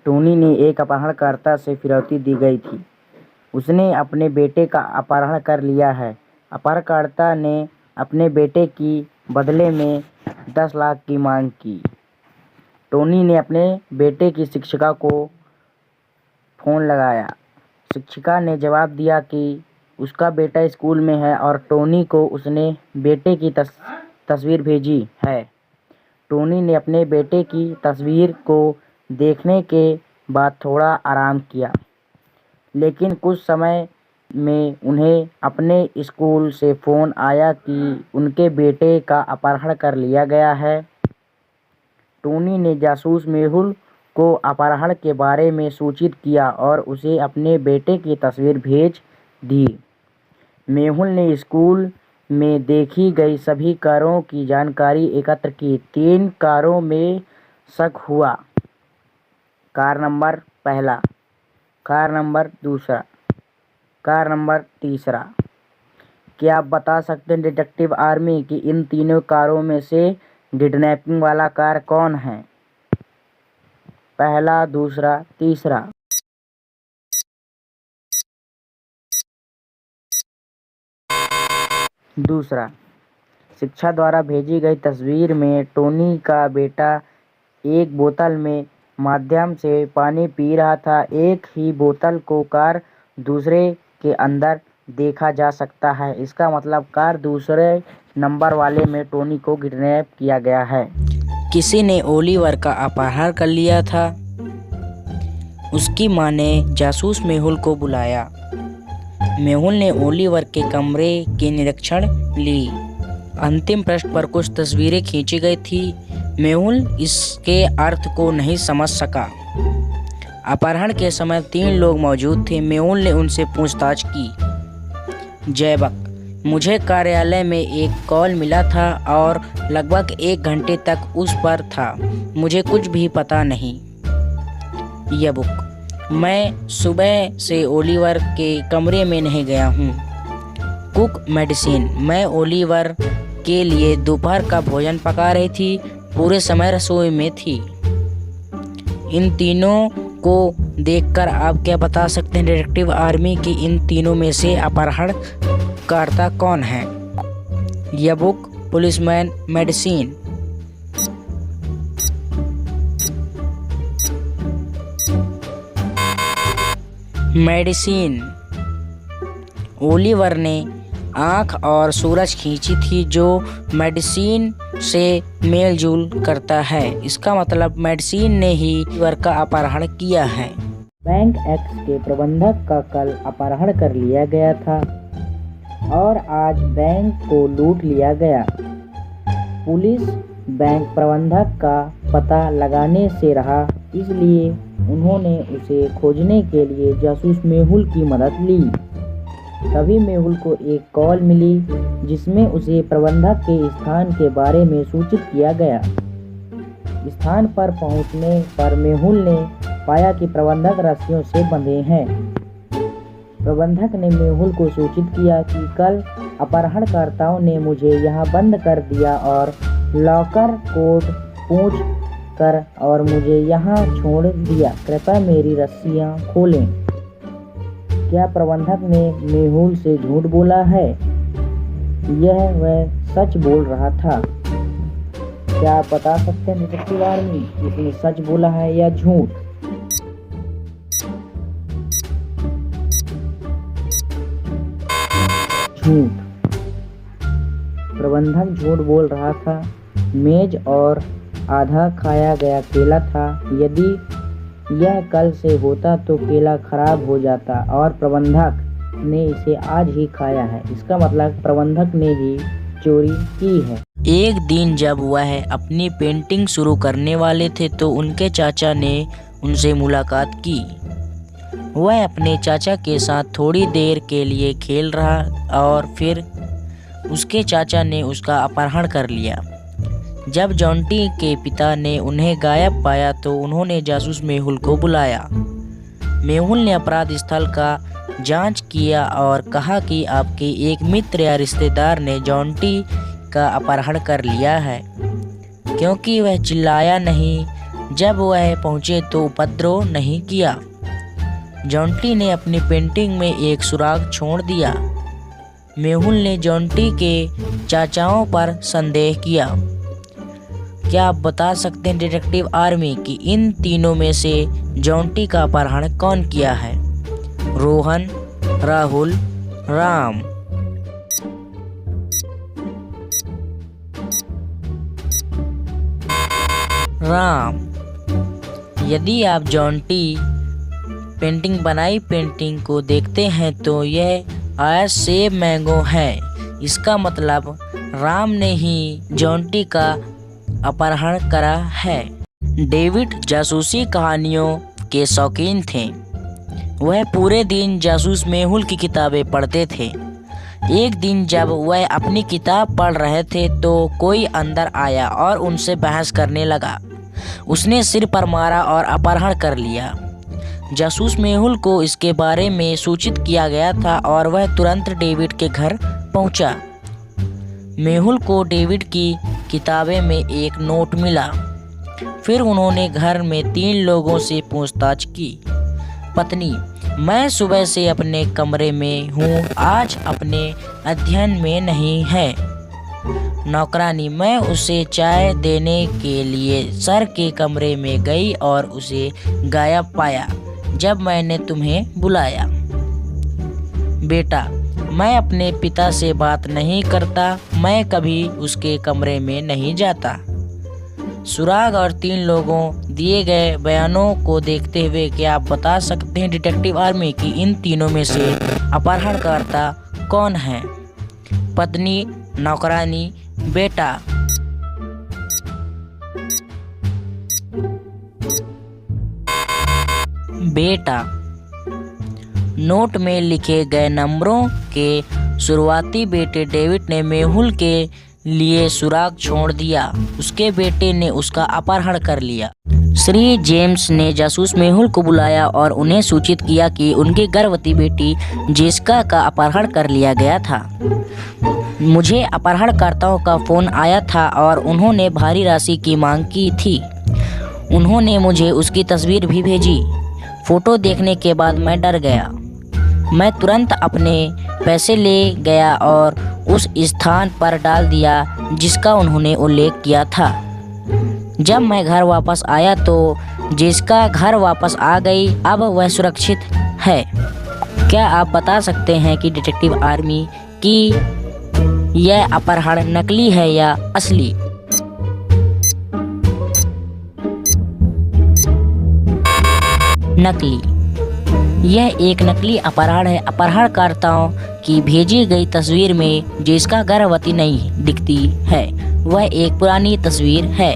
Tony ने एक अपहरणकर्ता से फिरौती दी गई थी। उसने अपने बेटे का अपहरण कर लिया है। अपहरणकर्ता ने अपने बेटे की बदले में 10 लाख की मांग की। टोनी ने अपने बेटे की शिक्षिका को फ़ोन लगाया। शिक्षिका ने जवाब दिया कि उसका बेटा स्कूल में है और टोनी को उसने बेटे की तस्वीर भेजी है। टोनी ने अपने बेटे की तस्वीर को देखने के बाद थोड़ा आराम किया, लेकिन कुछ समय में उन्हें अपने स्कूल से फ़ोन आया कि उनके बेटे का अपहरण कर लिया गया है। टोनी ने जासूस मेहुल को अपहरण के बारे में सूचित किया और उसे अपने बेटे की तस्वीर भेज दी। मेहुल ने स्कूल में देखी गई सभी कारों की जानकारी एकत्र की। 3 कारों में शक हुआ: कार नंबर पहला, कार नंबर दूसरा, कार नंबर तीसरा। क्या आप बता सकते हैं डिटेक्टिव आर्मी कि इन तीनों कारों में से किडनैपिंग वाला कार कौन है? पहला, दूसरा, तीसरा। दूसरा। शिक्षा द्वारा भेजी गई तस्वीर में टोनी का बेटा एक बोतल में माध्यम से पानी पी रहा था। एक ही बोतल को कार दूसरे के अंदर देखा जा सकता है। इसका मतलब कार दूसरे नंबर वाले में टोनी को किडनैप किया गया है। किसी ने ओलिवर का अपहरण कर लिया था। उसकी मां ने जासूस मेहुल को बुलाया। मेहुल ने ओलिवर के कमरे की निरीक्षण ली। अंतिम पृष्ठ पर कुछ तस्वीरें खींची गई थी। मेहुल इसके अर्थ को नहीं समझ सका। अपहरण के समय 3 लोग मौजूद थे। मेहुल ने उनसे पूछताछ की। जैबक, मुझे कार्यालय में एक कॉल मिला था और लगभग 1 घंटे तक उस पर था। मुझे कुछ भी पता नहीं। यबुक, मैं सुबह से ओलिवर के कमरे में नहीं गया हूँ। कुक मेडिसिन, मैं ओलिवर के लिए दोपहर का भोजन पका रही थी। पूरे समय रसोई में थी। इन तीनों को देखकर आप क्या बता सकते हैं डिटेक्टिव आर्मी कि इन तीनों में से अपहरणकर्ता कौन है? यबुक, पुलिसमैन, मेडिसिन। मेडिसिन। ओलिवर ने आँख और सूरज खींची थी जो मेडिसिन से मेलजोल करता है। इसका मतलब मेडिसिन ने ही ओलिवर का अपहरण किया है। बैंक एक्स के प्रबंधक का कल अपहरण कर लिया गया था और आज बैंक को लूट लिया गया। पुलिस बैंक प्रबंधक का पता लगाने से रहा, इसलिए उन्होंने उसे खोजने के लिए जासूस मेहुल की मदद ली। तभी मेहुल को एक कॉल मिली जिसमें उसे प्रबंधक के स्थान के बारे में सूचित किया गया। स्थान पर पहुंचने पर मेहुल ने पाया कि प्रबंधक रस्सियों से बंधे हैं। प्रबंधक ने मेहुल को सूचित किया कि कल अपहरणकर्ताओं ने मुझे यहाँ बंद कर दिया और लॉकर कोड पूछ कर और मुझे यहाँ छोड़ दिया। कृपया मेरी रस्सियाँ खोलें। क्या प्रबंधक ने मेहुल से झूठ बोला है? यह वह सच बोल रहा था। क्या आप बता सकते हैं डिटेक्टिव आर्मी इसने सच बोला है या झूठ? झूठ। प्रबंधक झूठ बोल रहा था। मेज और आधा खाया गया केला था। यदि यह कल से होता तो केला खराब हो जाता और प्रबंधक ने इसे आज ही खाया है। इसका मतलब प्रबंधक ने ही चोरी की है। एक दिन जब वह अपनी पेंटिंग शुरू करने वाले थे तो उनके चाचा ने उनसे मुलाकात की। वह अपने चाचा के साथ थोड़ी देर के लिए खेल रहा और फिर उसके चाचा ने उसका अपहरण कर लिया। जब जॉन्टी के पिता ने उन्हें गायब पाया तो उन्होंने जासूस मेहुल को बुलाया। मेहुल ने अपराध स्थल का जांच किया और कहा कि आपके एक मित्र या रिश्तेदार ने जॉन्टी का अपहरण कर लिया है। क्योंकि वह चिल्लाया नहीं, जब वह पहुंचे तो उपद्रव नहीं किया। जॉन्टी ने अपनी पेंटिंग में एक सुराग छोड़ दिया। मेहुल ने जॉन्टी के चाचाओं पर संदेह किया। क्या आप बता सकते हैं डिटेक्टिव आर्मी कि इन तीनों में से जॉन्टी का अपहरण कौन किया है? रोहन, राहुल, राम। राम। यदि आप जॉन्टी पेंटिंग बनाई पेंटिंग को देखते हैं तो यह आया सेब मैंगो है। इसका मतलब राम ने ही जॉन्टी का अपहरण करा है। डेविड जासूसी कहानियों के शौकीन थे। वह पूरे दिन जासूस मेहुल की किताबें पढ़ते थे। एक दिन जब वह अपनी किताब पढ़ रहे थे तो कोई अंदर आया और उनसे बहस करने लगा। उसने सिर पर मारा और अपहरण कर लिया। जासूस मेहुल को इसके बारे में सूचित किया गया था और वह तुरंत डेविड के घर पहुंचा। मेहुल को डेविड की किताबें में एक नोट मिला। फिर उन्होंने घर में 3 लोगों से पूछताछ की। पत्नी: मैं सुबह से अपने कमरे में हूँ, आज अपने अध्ययन में नहीं है। नौकरानी: मैं उसे चाय देने के लिए सर के कमरे में गई और उसे गायब पाया जब मैंने तुम्हें बुलाया। बेटा: मैं अपने पिता से बात नहीं करता, मैं कभी उसके कमरे में नहीं जाता। सुराग और 3 लोगों दिए गए बयानों को देखते हुए क्या आप बता सकते हैं डिटेक्टिव आर्मी कि इन तीनों में से अपहरणकर्ता कौन है? पत्नी, नौकरानी, बेटा। बेटा। नोट में लिखे गए नंबरों के शुरुआती बेटे डेविड ने मेहुल के लिए सुराग छोड़ दिया। उसके बेटे ने उसका अपहरण कर लिया। श्री जेम्स ने जासूस मेहुल को बुलाया और उन्हें सूचित किया कि उनकी गर्भवती बेटी जेसिका का अपहरण कर लिया गया था। मुझे अपहरणकर्ताओं का फ़ोन आया था और उन्होंने भारी राशि की मांग की थी। उन्होंने मुझे उसकी तस्वीर भी भेजी। फ़ोटो देखने के बाद मैं डर गया। मैं तुरंत अपने पैसे ले गया और उस स्थान पर डाल दिया जिसका उन्होंने उल्लेख किया था। जब मैं घर वापस आया तो जेसिका घर वापस आ गई। अब वह सुरक्षित है। क्या आप बता सकते हैं कि डिटेक्टिव आर्मी कि यह अपहरण नकली है या असली? नकली। यह एक नकली अपहरण है। अपहरणकर्ताओं की भेजी गई तस्वीर में जेसिका गर्भवती नहीं दिखती है। वह एक पुरानी तस्वीर है।